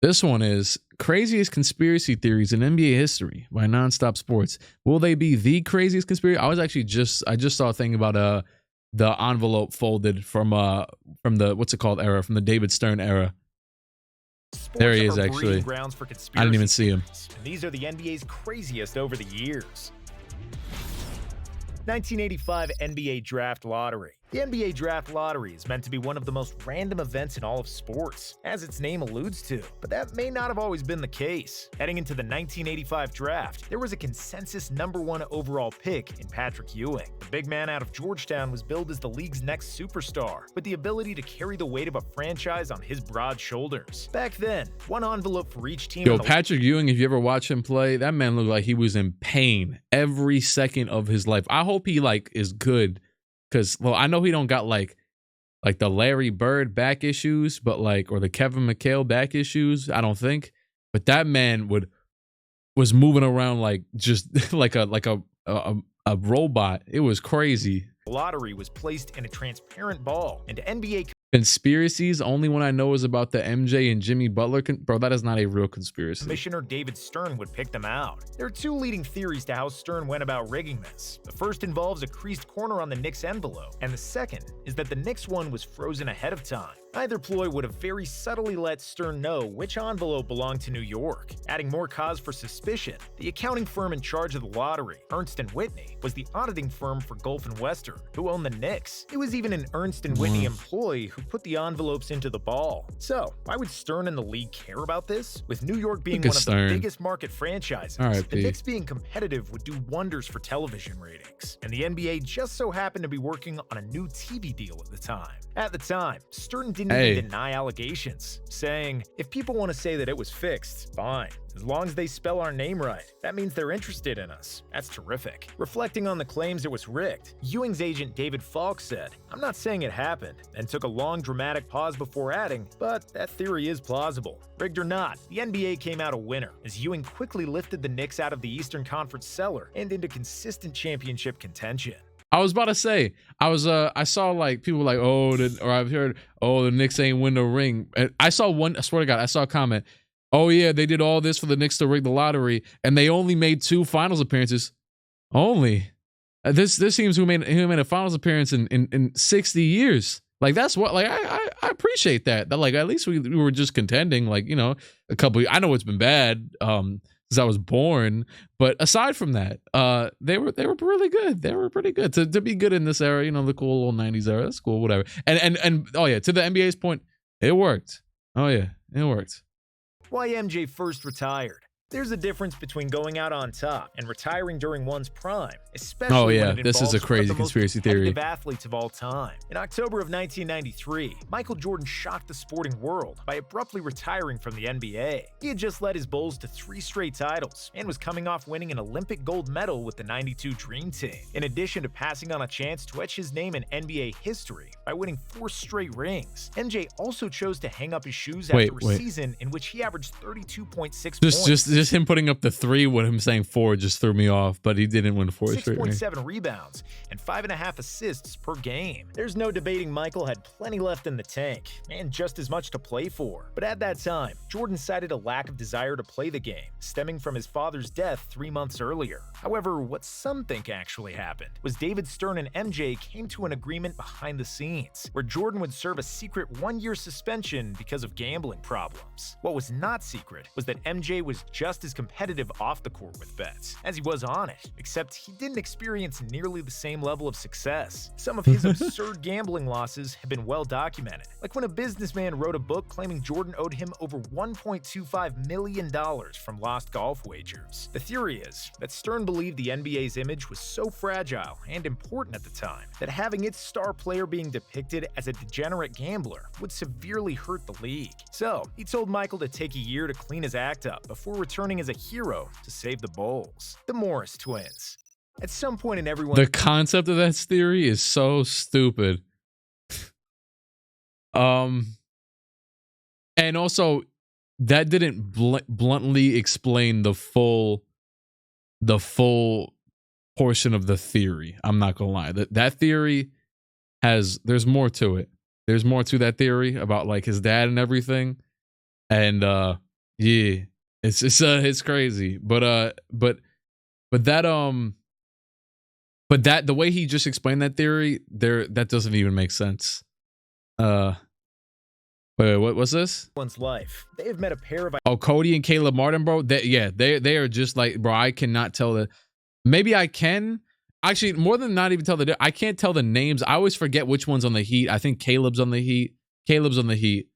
This one is craziest conspiracy theories in NBA history by Nonstop Sports. Will they be the craziest conspiracy? I just saw a thing about the envelope folded from the what's it called era, from the David Stern era. There he is, actually. I didn't even see him. And these are the NBA's craziest over the years. 1985 NBA Draft Lottery. The NBA Draft Lottery is meant to be one of the most random events in all of sports, as its name alludes to, but that may not have always been the case. Heading into the 1985 draft, there was a consensus #1 overall pick in Patrick Ewing. The big man out of Georgetown was billed as the league's next superstar, with the ability to carry the weight of a franchise on his broad shoulders. Back then, one envelope for each team. Yo, Patrick Ewing, if you ever watch him play, that man looked like he was in pain every second of his life. I hope he is good. Because, well, I know he don't got like the Larry Bird back issues, but or the Kevin McHale back issues. I don't think. But that man was moving around just like a robot. It was crazy. The lottery was placed in a transparent ball, and NBA conspiracies. Only one I know is about the MJ and Jimmy Butler. Bro, that is not a real conspiracy. Commissioner David Stern would pick them out. There are two leading theories to how Stern went about rigging this. The first involves a creased corner on the Knicks envelope, and the second is that the Knicks one was frozen ahead of time. Either ploy would have very subtly let Stern know which envelope belonged to New York, adding more cause for suspicion. The accounting firm in charge of the lottery, Ernst & Whitney, was the auditing firm for Gulf and Western, who owned the Knicks. It was even an Ernst & Whitney employee who put the envelopes into the ball. So, why would Stern and the league care about this? With New York being one of the biggest market franchises, the Knicks being competitive would do wonders for television ratings. And the NBA just so happened to be working on a new TV deal at the time. At the time, Stern didn't even deny allegations, saying, if people want to say that it was fixed, fine. As long as they spell our name right, that means they're interested in us. That's terrific. Reflecting on the claims it was rigged, Ewing's agent David Falk said, I'm not saying it happened, and took a long dramatic pause before adding, but that theory is plausible. Rigged or not, the NBA came out a winner, as Ewing quickly lifted the Knicks out of the Eastern Conference cellar and into consistent championship contention. I was about to say, I saw people I've heard, the Knicks ain't win the ring. And I saw a comment. Oh yeah, they did all this for the Knicks to rig the lottery, and they only made 2 finals appearances. Only. This seems who made a finals appearance in 60 years. That's what I appreciate that. That at least we were just contending, a couple. I know it's been bad since I was born, but aside from that, they were really good. They were pretty good to be good in this era. The cool old 90s era. That's cool, whatever. And oh yeah, to the NBA's point, it worked. Oh yeah, it worked. Why MJ first retired. There's a difference between going out on top and retiring during one's prime, especially when it involves this is a crazy conspiracy theory. Athletes of all time. In October of 1993, Michael Jordan shocked the sporting world by abruptly retiring from the NBA. He had just led his Bulls to 3 straight titles and was coming off winning an Olympic gold medal with the '92 Dream Team, in addition to passing on a chance to etch his name in NBA history by winning 4 straight rings. MJ also chose to hang up his shoes after a season in which he averaged 32.6 points. Just him putting up the 3 with him saying 4 just threw me off, but he didn't win 4 straight. 6.7 rebounds and 5.5 assists per game. There's no debating Michael had plenty left in the tank and just as much to play for. But at that time, Jordan cited a lack of desire to play the game, stemming from his father's death 3 months earlier. However, what some think actually happened was David Stern and MJ came to an agreement behind the scenes, where Jordan would serve a secret 1-year suspension because of gambling problems. What was not secret was that MJ was just as competitive off the court with bets as he was on it, except he didn't experience nearly the same level of success. Some of his absurd gambling losses have been well documented, like when a businessman wrote a book claiming Jordan owed him over $1.25 million from lost golf wagers. The theory is that Stern believed the NBA's image was so fragile and important at the time that having its star player being depicted as a degenerate gambler would severely hurt the league. So he told Michael to take a year to clean his act up before returning as a hero to save the Bulls. The Morris twins. At some point in everyone's... The concept of that theory is so stupid. And also, that didn't bluntly explain the full portion of the theory. I'm not gonna lie. That theory there's more to it. There's more to that theory about his dad and everything. And Yeah, it's crazy, but that the way he just explained that theory there, that doesn't even make sense. Wait, what's this? One's life. They have met a pair of Oh, Cody and Caleb Martin, bro. They are just like, bro. I cannot tell the. Maybe I can. Actually, more than not even tell the. I can't tell the names. I always forget which one's on the Heat. I think Caleb's on the Heat. Caleb's on the Heat.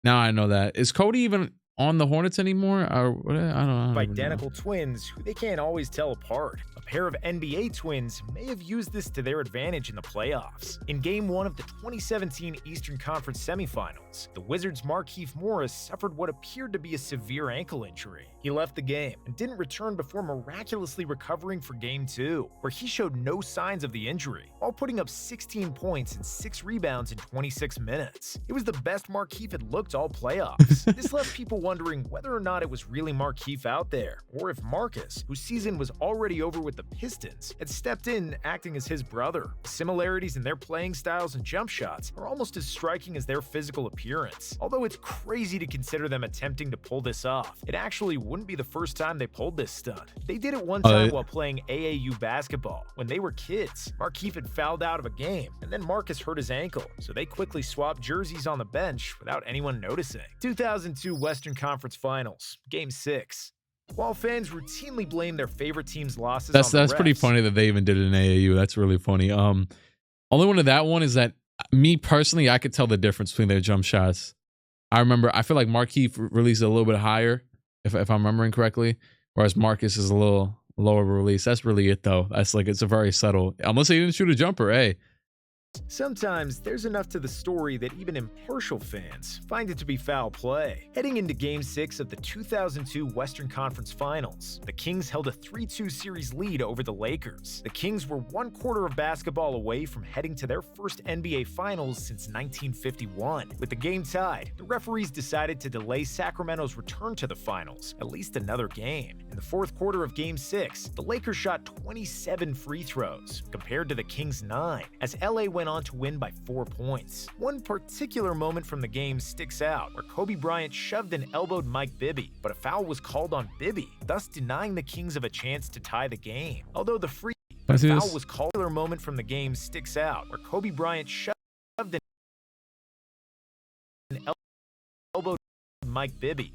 Now I know that. Is Cody even on the Hornets anymore? Or I don't identical twins who they can't always tell apart. A pair of NBA twins may have used this to their advantage in the playoffs. In Game 1 of the 2017 Eastern Conference Semifinals, the Wizards' Markieff Morris suffered what appeared to be a severe ankle injury. He left the game and didn't return before miraculously recovering for Game 2, where he showed no signs of the injury, while putting up 16 points and 6 rebounds in 26 minutes. It was the best Markieff had looked all playoffs. This left people wondering whether or not it was really Markieff out there, or if Marcus, whose season was already over with the Pistons, had stepped in acting as his brother. Similarities in their playing styles and jump shots are almost as striking as their physical appearance. Although it's crazy to consider them attempting to pull this off, it actually wouldn't be the first time they pulled this stunt. They did it one time while playing AAU basketball. When they were kids, Markieff had fouled out of a game, and then Marcus hurt his ankle, so they quickly swapped jerseys on the bench without anyone noticing. 2002 Western Conference Finals, Game 6. While fans routinely blame their favorite team's losses on the that's refs, pretty funny that they even did it in AAU. That's really funny. Only one of that one is that me personally, I could tell the difference between their jump shots. I feel like Markieff released a little bit higher, if I'm remembering correctly, whereas Marcus is a little lower release. That's really it though. That's like, it's a very subtle, unless he didn't shoot a jumper, hey. Sometimes there's enough to the story that even impartial fans find it to be foul play. Heading into Game 6 of the 2002 Western Conference Finals, the Kings held a 3-2 series lead over the Lakers. The Kings were one quarter of basketball away from heading to their first NBA Finals since 1951. With the game tied, the referees decided to delay Sacramento's return to the Finals at least another game. In the fourth quarter of Game 6, the Lakers shot 27 free throws, compared to the Kings' 9, as LA went on to win by 4 points. One particular moment from the game sticks out, where Kobe Bryant shoved and elbowed Mike Bibby, but a foul was called on Bibby, thus denying the Kings of a chance to tie the game. Although the foul was called, a moment from the game sticks out, where Kobe Bryant shoved and elbowed Mike Bibby,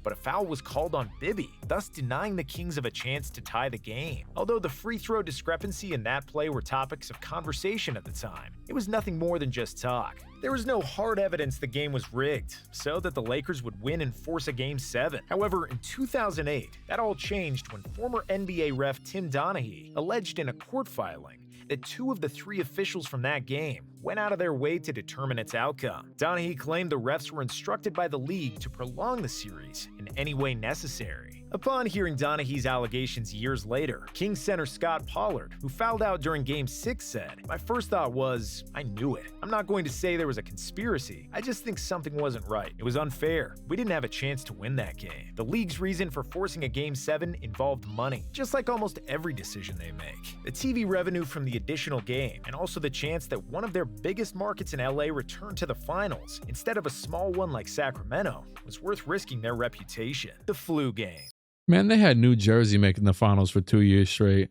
but a foul was called on Bibby, thus denying the Kings of a chance to tie the game. Although the free throw discrepancy and that play were topics of conversation at the time, it was nothing more than just talk. There was no hard evidence the game was rigged, so that the Lakers would win and force a Game 7. However, in 2008, that all changed when former NBA ref Tim Donaghy alleged in a court filing that 2 of the 3 officials from that game went out of their way to determine its outcome. Donaghy claimed the refs were instructed by the league to prolong the series in any way necessary. Upon hearing Donaghy's allegations years later, Kings center Scott Pollard, who fouled out during Game 6, said, "My first thought was, I knew it. I'm not going to say there was a conspiracy. I just think something wasn't right. It was unfair. We didn't have a chance to win that game." The league's reason for forcing a Game 7 involved money, just like almost every decision they make. The TV revenue from the additional game, and also the chance that one of their biggest markets in LA returned to the finals, instead of a small one like Sacramento, was worth risking their reputation. The flu game. Man, they had New Jersey making the finals for 2 years straight.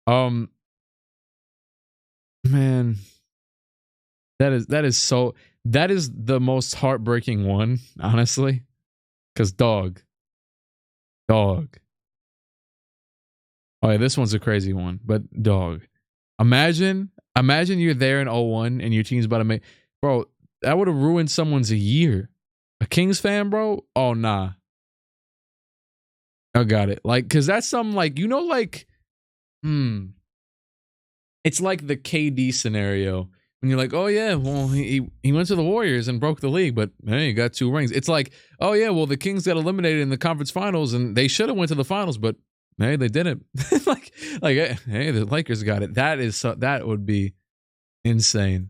Man, that is the most heartbreaking one, honestly. Cause dog. Oh yeah, this one's a crazy one, but dog. Imagine you're there in 01 and your team's about to make, bro, that would have ruined someone's year. A Kings fan, bro? Oh nah. I got it. Like, cause that's something like, you know, like, it's like the KD scenario when you're like, oh yeah, well he went to the Warriors and broke the league, but hey, he got 2 rings. It's like, oh yeah, well the Kings got eliminated in the conference finals and they should have went to the finals, but hey, they didn't. like, hey, the Lakers got it. That would be insane.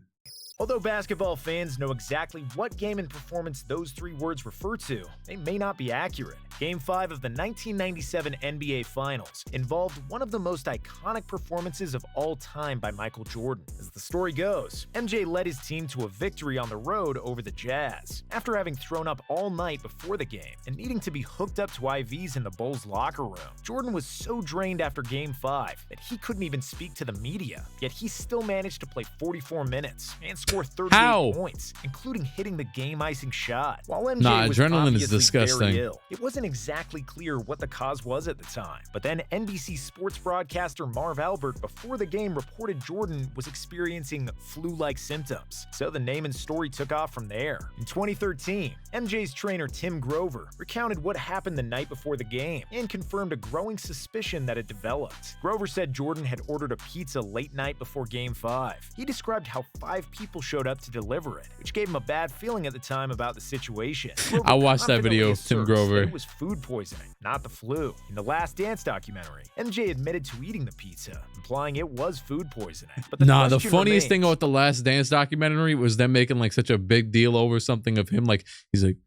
Although basketball fans know exactly what game and performance those 3 words refer to, they may not be accurate. Game 5 of the 1997 NBA Finals involved one of the most iconic performances of all time by Michael Jordan. As the story goes, MJ led his team to a victory on the road over the Jazz. After having thrown up all night before the game and needing to be hooked up to IVs in the Bulls' locker room, Jordan was so drained after Game 5 that he couldn't even speak to the media, yet he still managed to play 44 minutes and score 38 points, including hitting the game-icing shot. While MJ was adrenaline is obviously disgusting. very ill, it wasn't exactly clear what the cause was at the time. But then NBC sports broadcaster Marv Albert before the game reported Jordan was experiencing flu-like symptoms. So the name and story took off from there. In 2013, MJ's trainer Tim Grover recounted what happened the night before the game and confirmed a growing suspicion that had developed. Grover said Jordan had ordered a pizza late night before Game 5. He described how 5 people showed up to deliver it, which gave him a bad feeling at the time about the situation. I watched that video of Tim Grover. It was food poisoning, not the flu. In the Last Dance documentary, MJ admitted to eating the pizza, implying it was food poisoning. But the funniest thing about the Last Dance documentary was them making like such a big deal over something of him. Like, he's like,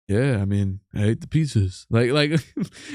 yeah, I mean, I ate the pizzas. Like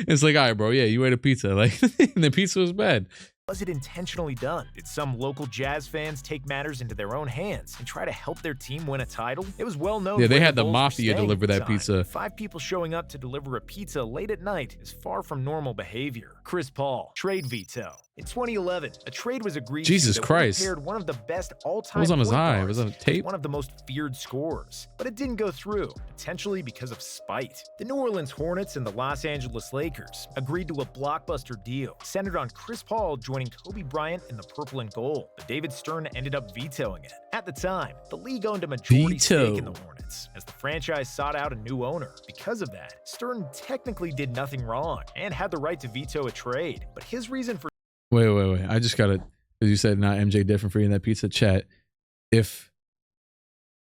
it's like, all right, bro, yeah, you ate a pizza. Like, the pizza was bad. Was it intentionally done? Did some local Jazz fans take matters into their own hands and try to help their team win a title? It was well known. Yeah, they had the Bulls were mafia staying deliver at the that time. pizza. 5 people showing up to deliver a pizza late at night is far from normal behavior. Chris Paul, trade veto. In 2011, a trade was agreed Jesus to that Christ. paired one of the best all-time It was on his point eye. It guards was on a with tape. one of the most feared scorers. But it didn't go through, potentially because of spite. The New Orleans Hornets and the Los Angeles Lakers agreed to a blockbuster deal centered on Chris Paul joining Kobe Bryant in the purple and gold, but David Stern ended up vetoing it. At the time, the league owned a majority stake in the Hornets, as the franchise sought out a new owner. Because of that, Stern technically did nothing wrong and had the right to veto a trade, but his reason for Wait. I just gotta, as you said, not MJ different for eating that pizza. Chat.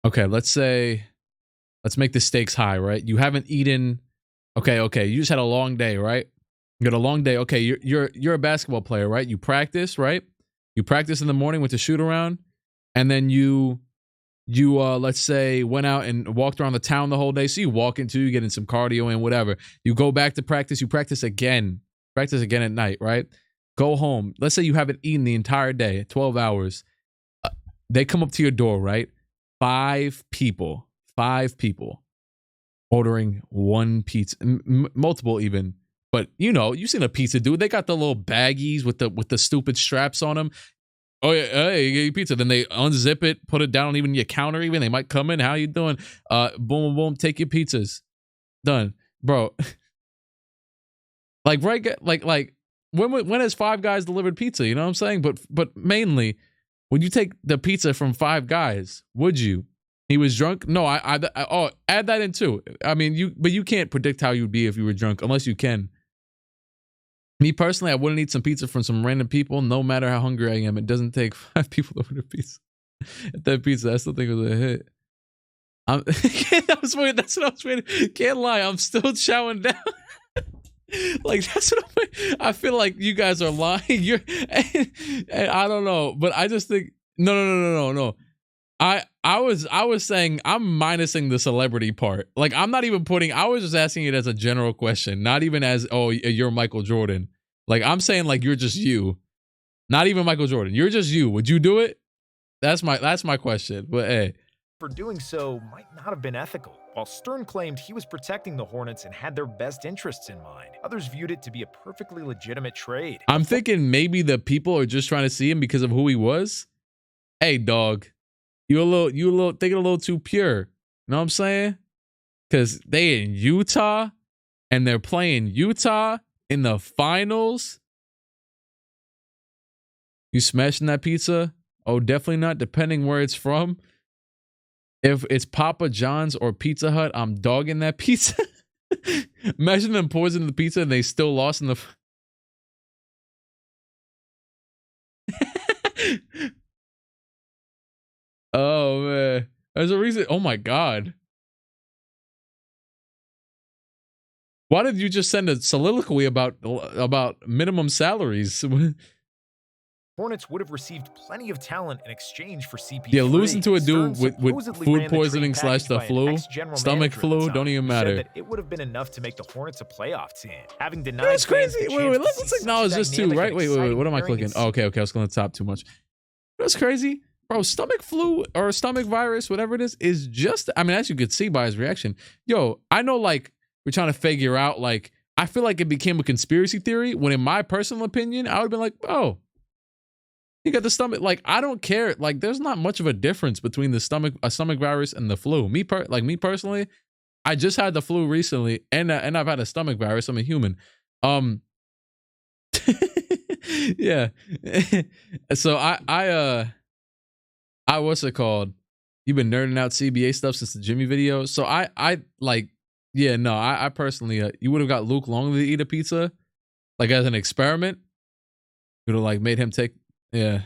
Okay, let's make the stakes high, right? You haven't eaten. Okay. You just had a long day, right? You got a long day. Okay, you're a basketball player, right? You practice, right? You practice in the morning with the shoot around, and then you let's say went out and walked around the town the whole day. So you walk into, you get in some cardio and whatever. You go back to practice. You practice again at night, right? Go home. Let's say you haven't eaten the entire day, 12 hours. They come up to your door, right? 5 people ordering one pizza, multiple even. But you've seen a pizza, dude. They got the little baggies with the stupid straps on them. Oh yeah, hey, you get your pizza. Then they unzip it, put it down on even your counter. Even they might come in. How you doing? Boom, take your pizzas. Done, bro. Like right, like. When has Five Guys delivered pizza? You know what I'm saying? But mainly, would you take the pizza from Five Guys? Would you? He was drunk? No, add that in too. I mean, you can't predict how you'd be if you were drunk, unless you can. Me personally, I wouldn't eat some pizza from some random people, no matter how hungry I am. It doesn't take 5 people to order pizza. That pizza, I still think it was a hit. That's what I was waiting. Can't lie, I'm still chowing down. Like, that's what I feel like you guys are lying. And I don't know, but I just think no. I was saying I'm minusing the celebrity part. Like, I'm not even I was just asking it as a general question, not even as, oh, you're Michael Jordan. Like, I'm saying like you're just you. Not even Michael Jordan. You're just you. Would you do it? That's my question. But hey. For doing so might not have been ethical. While Stern claimed he was protecting the Hornets and had their best interests in mind, others viewed it to be a perfectly legitimate trade. I'm thinking maybe the people are just trying to see him because of who he was. Hey, dog, you a little thinking a little too pure. You know what I'm saying? Because they in Utah and they're playing Utah in the finals. You smashing that pizza? Oh, definitely not, depending where it's from. If it's Papa John's or Pizza Hut, I'm dogging that pizza. Imagine them poisoning the pizza and they still lost in the... Oh, man. There's a reason. Oh, my God. Why did you just send a soliloquy about minimum salaries? Hornets would have received plenty of talent in exchange for CP3. Yeah, losing to a dude Stern with supposedly food ran the trade poisoning slash package the by an flu, ex-general stomach manager at the flu, time, don't even who said matter. that it would have been enough to make the Hornets a playoff team. Having denied That's fans crazy. the Wait, chance to let's see such acknowledge this too, dynamic right? and Wait, exciting what am I pairing clicking? in Oh, okay, I was going to top too much. That's crazy. Bro, stomach flu or stomach virus, whatever it is just, I mean, as you could see by his reaction, yo, I know like we're trying to figure out, like, I feel like it became a conspiracy theory when in my personal opinion, I would have been like, oh, you got the stomach. Like, I don't care. Like, there's not much of a difference between a stomach virus and the flu. Me personally, I just had the flu recently and I've had a stomach virus. I'm a human. Yeah. So I what's it called? You've been nerding out CBA stuff since the Jimmy video. So I like, yeah, no, I personally, you would have got Luke Longley to eat a pizza, like as an experiment. Would have like made him take, yeah.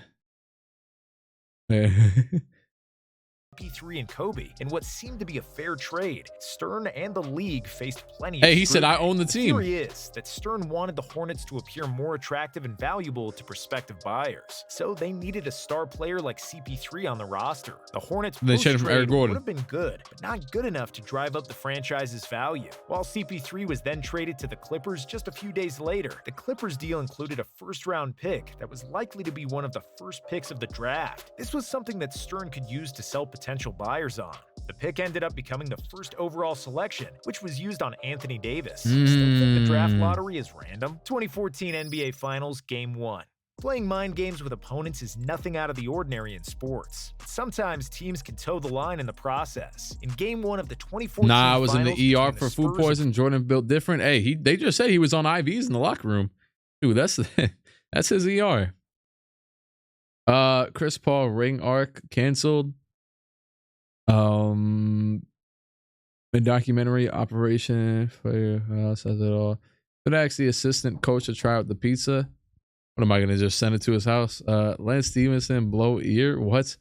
P3 and Kobe in what seemed to be a fair trade. Stern and the league faced plenty Hey, of he said, scrutiny. I own the team. The theory is that Stern wanted the Hornets to appear more attractive and valuable to prospective buyers, so they needed a star player like CP3 on the roster. The Hornets They traded from Eric Gordon. would have been good, but not good enough to drive up the franchise's value. While CP3 was then traded to the Clippers just a few days later, the Clippers deal included a first-round pick that was likely to be one of the first picks of the draft. This was something that Stern could use to sell potential buyers on. The pick ended up becoming the first overall selection, which was used on Anthony Davis. Still think the draft lottery is random? 2014 NBA Finals Game 1. Playing mind games with opponents is nothing out of the ordinary in sports. Sometimes teams can toe the line in the process. In Game 1 of the 2014 Nah, I was in Finals the ER between for the food Spurs poison. Jordan built different. Hey, they just said he was on IVs in the locker room. Dude, that's his ER. Chris Paul ring arc canceled. The documentary Operation Fire says it all. Could ask the assistant coach to try out the pizza. What am I gonna just send it to his house? Lance Stevenson blow ear. What?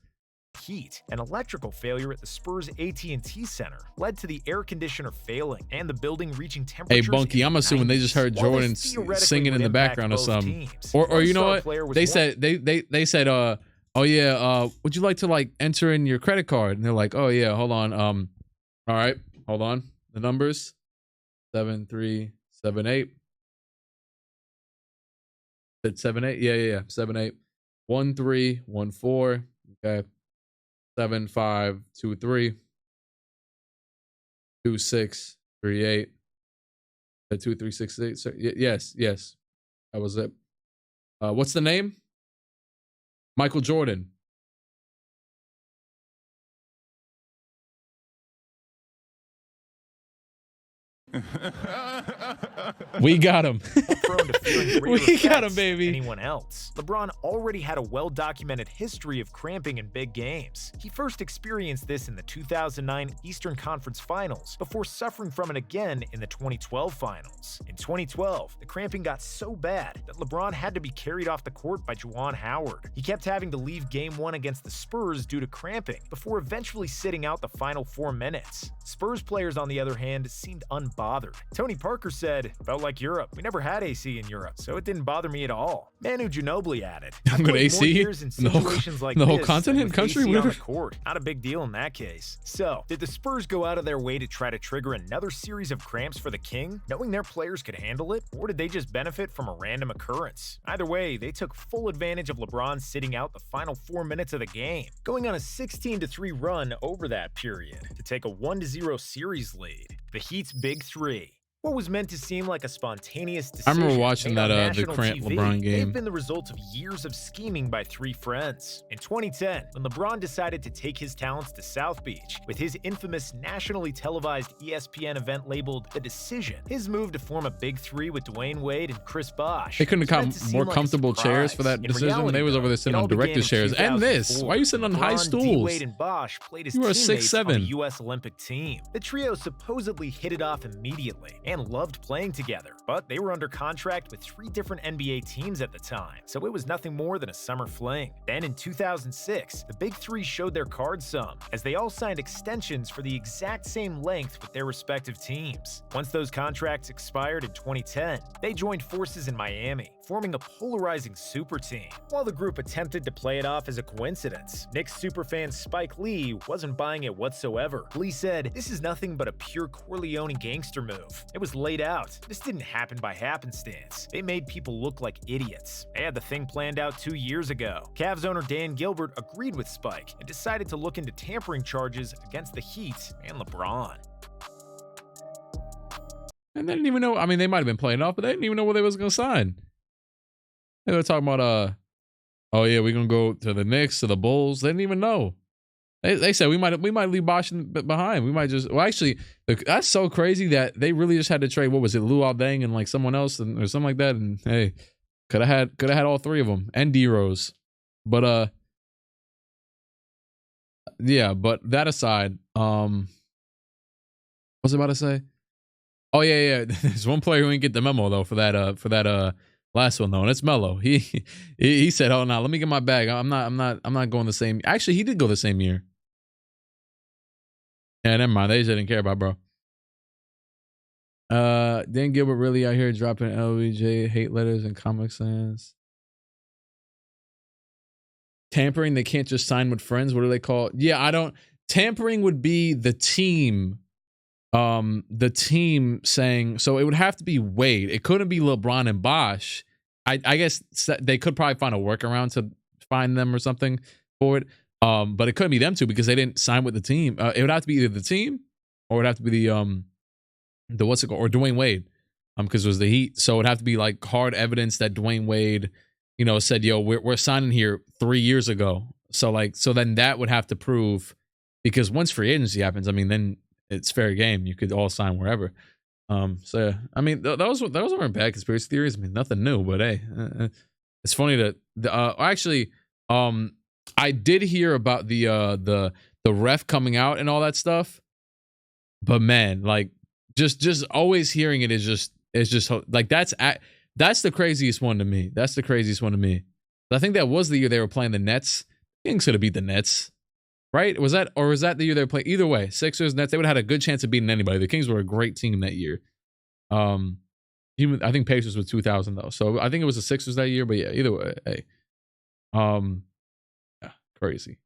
Heat. An electrical failure at the Spurs AT&T Center led to the air conditioner failing and the building reaching Hey, temperatures. Bunky, I'm assuming they just heard Jordan singing in the background or something. Or you know what? They said they said oh yeah, would you like to like enter in your credit card? And they're like, oh yeah, hold on. All right, hold on. The numbers 7378. Said 78. Yeah. 78 1314. Okay. 7523 2638. 2368. So, yes. That was it. What's the name? Michael Jordan. We got him. We got him, baby. Anyone else? LeBron already had a well-documented history of cramping in big games. He first experienced this in the 2009 Eastern Conference Finals before suffering from it again in the 2012 Finals. In 2012, the cramping got so bad that LeBron had to be carried off the court by Juwan Howard. He kept having to leave Game 1 against the Spurs due to cramping before eventually sitting out the final 4 minutes. Spurs players, on the other hand, seemed unbothered. Tony Parker said, "Felt like Europe. We never had AC in Europe, so it didn't bother me at all." Manu Ginobili added, "I'm good AC in the whole continent, country, whatever. Court. Not a big deal in that case." So, did the Spurs go out of their way to try to trigger another series of cramps for the King, knowing their players could handle it, or did they just benefit from a random occurrence? Either way, they took full advantage of LeBron sitting out the final 4 minutes of the game, going on a 16-3 run over that period to take a 1-0 series lead. The Heat's Big Three. What was meant to seem like a spontaneous decision. I remember watching that the cramp TV, LeBron game. They've been the result of years of scheming by three friends. In 2010, when LeBron decided to take his talents to South Beach with his infamous nationally televised ESPN event labeled The Decision, his move to form a Big Three with Dwayne Wade and Chris Bosh. They couldn't have got more comfortable chairs for that decision. Reality, they was over there sitting on director's chairs. And this, why are you sitting on high stools? Wade and Bosh played as you are teammates 6'7" on the U.S. Olympic team. The trio supposedly hit it off immediately and loved playing together, but they were under contract with 3 different NBA teams at the time, so it was nothing more than a summer fling. Then in 2006, the Big Three showed their cards some, as they all signed extensions for the exact same length with their respective teams. Once those contracts expired in 2010, they joined forces in Miami, forming a polarizing super team. While the group attempted to play it off as a coincidence, Knicks superfan Spike Lee wasn't buying it whatsoever. Lee said, "This is nothing but a pure Corleone gangster move. It was laid out. This didn't happen by happenstance. They made people look like idiots. They had the thing planned out 2 years ago." Cavs owner Dan Gilbert agreed with Spike and decided to look into tampering charges against the Heat and LeBron. And they didn't even know. I mean, they might have been playing off, but they didn't even know what they was going to sign. They were talking about, oh yeah, we're going to go to the Knicks, to the Bulls. They didn't even know. They said we might leave Bosh behind. We might just, well, actually, that's so crazy that they really just had to trade, what was it, Lou Deng and like someone else or something like that. And hey, could have had all three of them and D-Rose. But yeah, but that aside, what was I about to say? Oh yeah. There's one player who didn't get the memo though for that last one though, and it's Melo. He said, "Oh no, let me get my bag. I'm not going the same." Actually, he did go the same year. Yeah, never mind. They just didn't care about bro. Dan Gilbert really out here dropping LBJ hate letters and Comic Sans. Tampering, they can't just sign with friends. What do they call it? Yeah, I don't. Tampering would be the team saying, so it would have to be Wade. It couldn't be LeBron and Bosh. I guess they could probably find a workaround to find them or something for it. But it couldn't be them two because they didn't sign with the team. It would have to be either the team or it would have to be the what's it called, or Dwayne Wade. Because it was the Heat. So it would have to be like hard evidence that Dwayne Wade, said, yo, we're signing here 3 years ago. So then that would have to prove, because once free agency happens, I mean, then it's fair game. You could all sign wherever. So yeah, I mean, those weren't bad conspiracy theories. I mean, nothing new, but hey, it's funny that actually, I did hear about the ref coming out and all that stuff, but man, like just always hearing it is just like that's the craziest one to me. That's the craziest one to me. I think that was the year they were playing the Nets. Kings could have beat the Nets. Right? Was that the year they were playing? Either way, Sixers, Nets, they would have had a good chance of beating anybody. The Kings were a great team that year. Even I think Pacers was 2000 though, so I think it was the Sixers that year. But yeah, either way, hey, yeah, crazy.